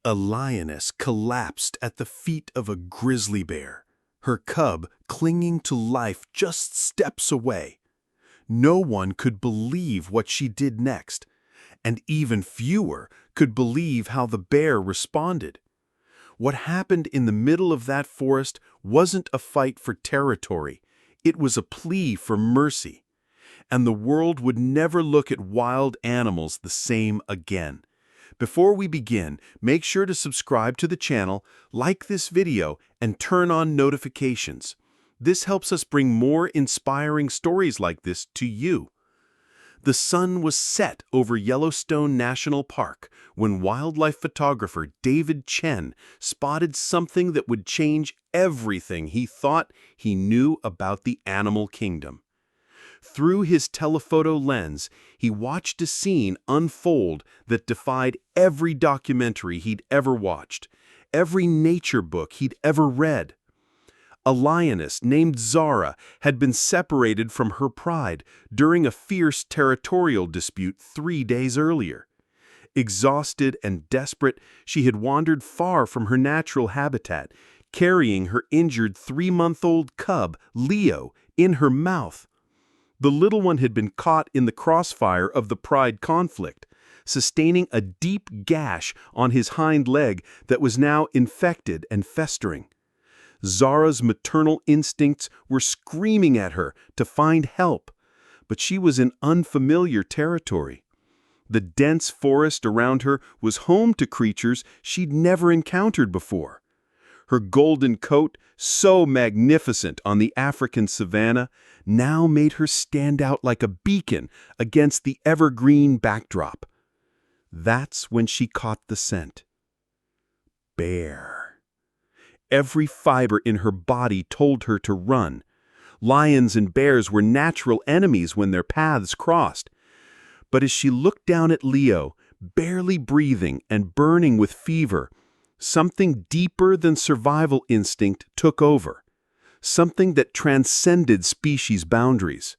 A lioness collapsed at the feet of a grizzly bear, her cub clinging to life just steps away. No one could believe what she did next, and even fewer could believe how the bear responded. What happened in the middle of that forest wasn't a fight for territory, it was a plea for mercy. And the world would never look at wild animals the same again. Before we begin, make sure to subscribe to the channel, like this video, and turn on notifications. This helps us bring more inspiring stories like this to you. The sun was set over Yellowstone National Park when wildlife photographer David Chen spotted something that would change everything he thought he knew about the animal kingdom. Through his telephoto lens, he watched a scene unfold that defied every documentary he'd ever watched, every nature book he'd ever read. A lioness named Zara had been separated from her pride during a fierce territorial dispute 3 days earlier. Exhausted and desperate, she had wandered far from her natural habitat, carrying her injured 3-month-old cub, Leo, in her mouth. The little one had been caught in the crossfire of the pride conflict, sustaining a deep gash on his hind leg that was now infected and festering. Zara's maternal instincts were screaming at her to find help, but she was in unfamiliar territory. The dense forest around her was home to creatures she'd never encountered before. Her golden coat, so magnificent on the African savanna, now made her stand out like a beacon against the evergreen backdrop. That's when she caught the scent. Bear. Every fiber in her body told her to run. Lions and bears were natural enemies when their paths crossed. But as she looked down at Leo, barely breathing and burning with fever, something deeper than survival instinct took over, something that transcended species boundaries.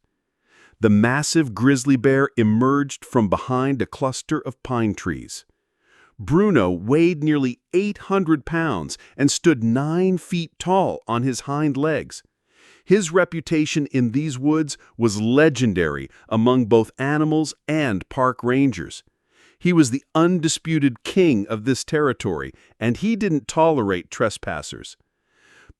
The massive grizzly bear emerged from behind a cluster of pine trees. Bruno weighed nearly 800 pounds and stood 9 feet tall on his hind legs. His reputation in these woods was legendary among both animals and park rangers. He was the undisputed king of this territory, and he didn't tolerate trespassers.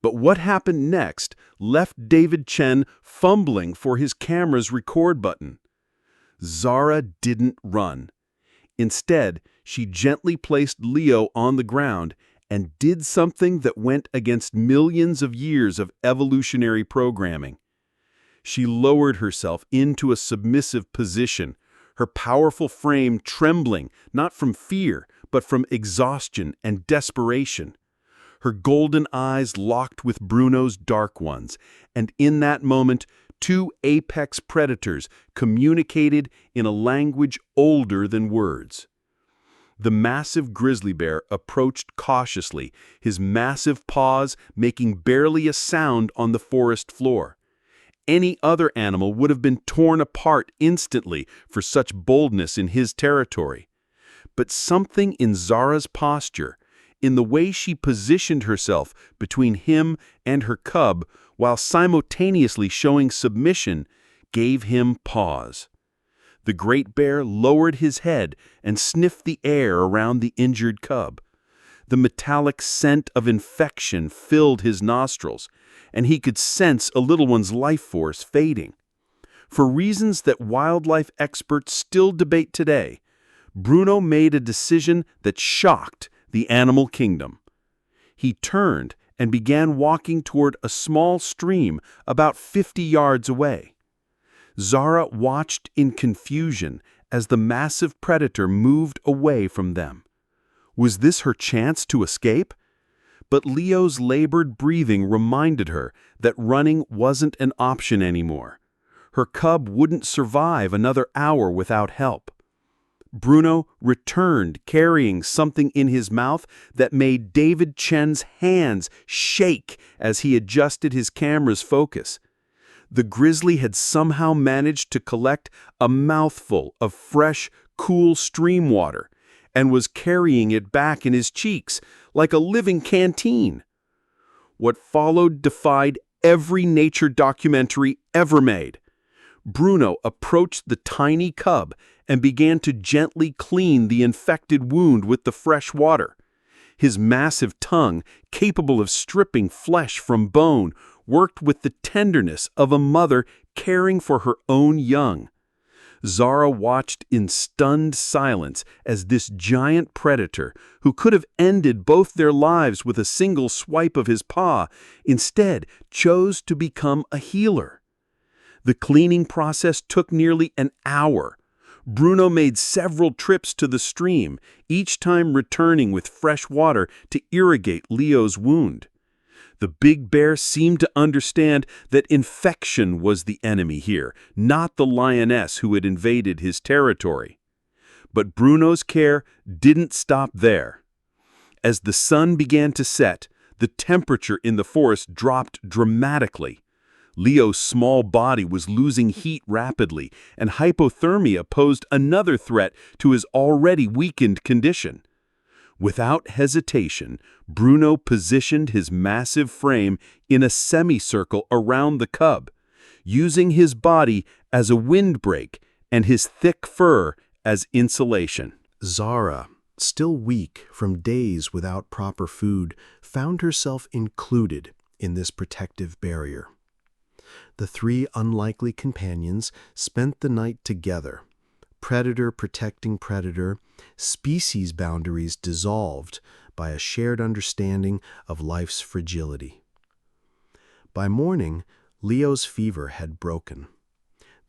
But what happened next left David Chen fumbling for his camera's record button. Zara didn't run. Instead, she gently placed Leo on the ground and did something that went against millions of years of evolutionary programming. She lowered herself into a submissive position, her powerful frame trembling not from fear, but from exhaustion and desperation. Her golden eyes locked with Bruno's dark ones, and in that moment, 2 apex predators communicated in a language older than words. The massive grizzly bear approached cautiously, his massive paws making barely a sound on the forest floor. Any other animal would have been torn apart instantly for such boldness in his territory. But something in Zara's posture, in the way she positioned herself between him and her cub while simultaneously showing submission, gave him pause. The great bear lowered his head and sniffed the air around the injured cub. The metallic scent of infection filled his nostrils, and he could sense a little one's life force fading. For reasons that wildlife experts still debate today, Bruno made a decision that shocked the animal kingdom. He turned and began walking toward a small stream about 50 yards away. Zara watched in confusion as the massive predator moved away from them. Was this her chance to escape? But Leo's labored breathing reminded her that running wasn't an option anymore. Her cub wouldn't survive another hour without help. Bruno returned carrying something in his mouth that made David Chen's hands shake as he adjusted his camera's focus. The grizzly had somehow managed to collect a mouthful of fresh, cool stream water, and was carrying it back in his cheeks like a living canteen. What followed defied every nature documentary ever made. Bruno approached the tiny cub and began to gently clean the infected wound with the fresh water. His massive tongue, capable of stripping flesh from bone, worked with the tenderness of a mother caring for her own young. Zara watched in stunned silence as this giant predator, who could have ended both their lives with a single swipe of his paw, instead chose to become a healer. The cleaning process took nearly an hour. Bruno made several trips to the stream, each time returning with fresh water to irrigate Leo's wound. The big bear seemed to understand that infection was the enemy here, not the lioness who had invaded his territory. But Bruno's care didn't stop there. As the sun began to set, the temperature in the forest dropped dramatically. Leo's small body was losing heat rapidly, and hypothermia posed another threat to his already weakened condition. Without hesitation, Bruno positioned his massive frame in a semicircle around the cub, using his body as a windbreak and his thick fur as insulation. Zara, still weak from days without proper food, found herself included in this protective barrier. The three unlikely companions spent the night together. Predator protecting predator, species boundaries dissolved by a shared understanding of life's fragility. By morning, Leo's fever had broken.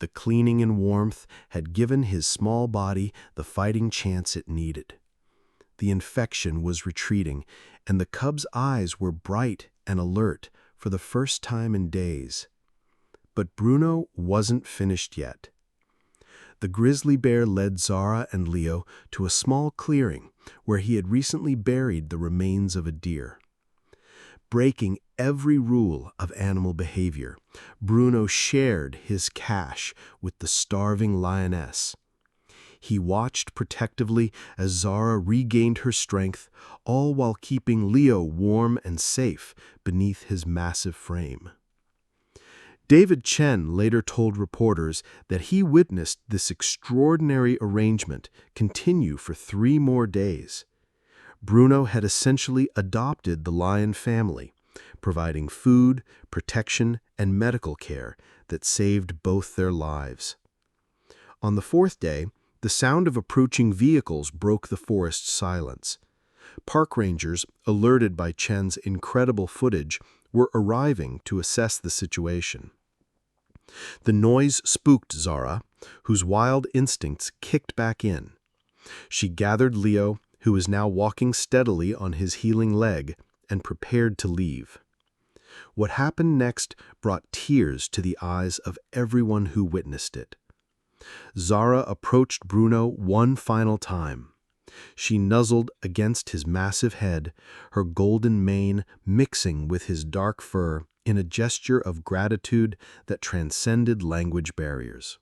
The cleaning and warmth had given his small body the fighting chance it needed. The infection was retreating, and the cub's eyes were bright and alert for the first time in days. But Bruno wasn't finished yet. The grizzly bear led Zara and Leo to a small clearing where he had recently buried the remains of a deer. Breaking every rule of animal behavior, Bruno shared his cache with the starving lioness. He watched protectively as Zara regained her strength, all while keeping Leo warm and safe beneath his massive frame. David Chen later told reporters that he witnessed this extraordinary arrangement continue for 3 more days. Bruno had essentially adopted the lion family, providing food, protection, and medical care that saved both their lives. On the 4th day, the sound of approaching vehicles broke the forest's silence. Park rangers, alerted by Chen's incredible footage, were arriving to assess the situation. The noise spooked Zara, whose wild instincts kicked back in. She gathered Leo, who was now walking steadily on his healing leg, and prepared to leave. What happened next brought tears to the eyes of everyone who witnessed it. Zara approached Bruno one final time. She nuzzled against his massive head, her golden mane mixing with his dark fur in a gesture of gratitude that transcended language barriers.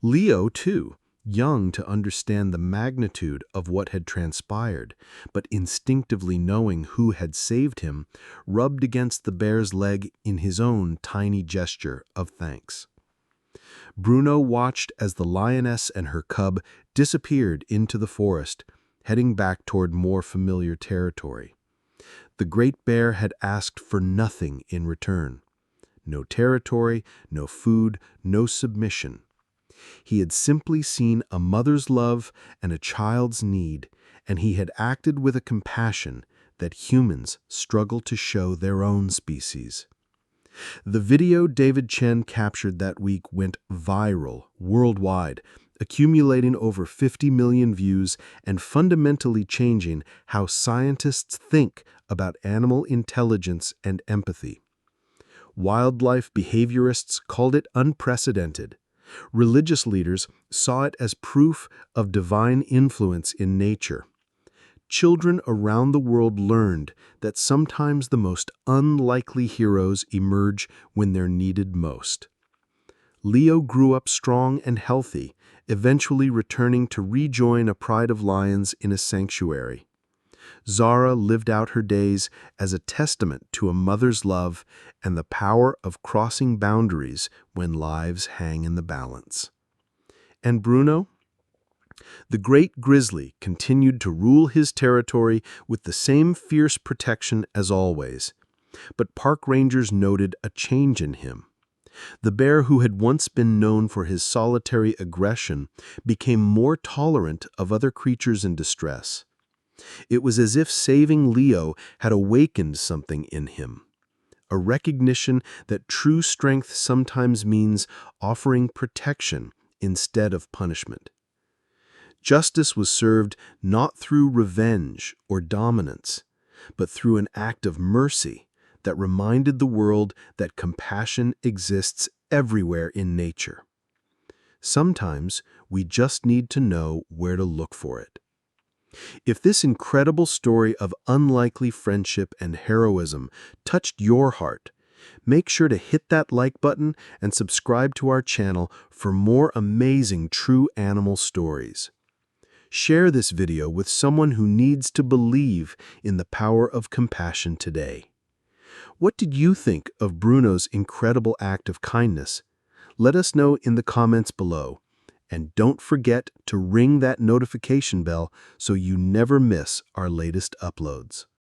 Leo, too, young to understand the magnitude of what had transpired, but instinctively knowing who had saved him, rubbed against the bear's leg in his own tiny gesture of thanks. Bruno watched as the lioness and her cub disappeared into the forest, heading back toward more familiar territory. The great bear had asked for nothing in return. No territory, no food, no submission. He had simply seen a mother's love and a child's need, and he had acted with a compassion that humans struggle to show their own species. The video David Chen captured that week went viral worldwide, accumulating over 50 million views and fundamentally changing how scientists think about animal intelligence and empathy. Wildlife behaviorists called it unprecedented. Religious leaders saw it as proof of divine influence in nature. Children around the world learned that sometimes the most unlikely heroes emerge when they're needed most. Leo grew up strong and healthy, eventually returning to rejoin a pride of lions in a sanctuary. Zara lived out her days as a testament to a mother's love and the power of crossing boundaries when lives hang in the balance. And Bruno? The great grizzly continued to rule his territory with the same fierce protection as always. But park rangers noted a change in him. The bear who had once been known for his solitary aggression became more tolerant of other creatures in distress. It was as if saving Leo had awakened something in him, a recognition that true strength sometimes means offering protection instead of punishment. Justice was served not through revenge or dominance, but through an act of mercy that reminded the world that compassion exists everywhere in nature. Sometimes we just need to know where to look for it. If this incredible story of unlikely friendship and heroism touched your heart, make sure to hit that like button and subscribe to our channel for more amazing true animal stories. Share this video with someone who needs to believe in the power of compassion today. What did you think of Bruno's incredible act of kindness? Let us know in the comments below. And don't forget to ring that notification bell so you never miss our latest uploads.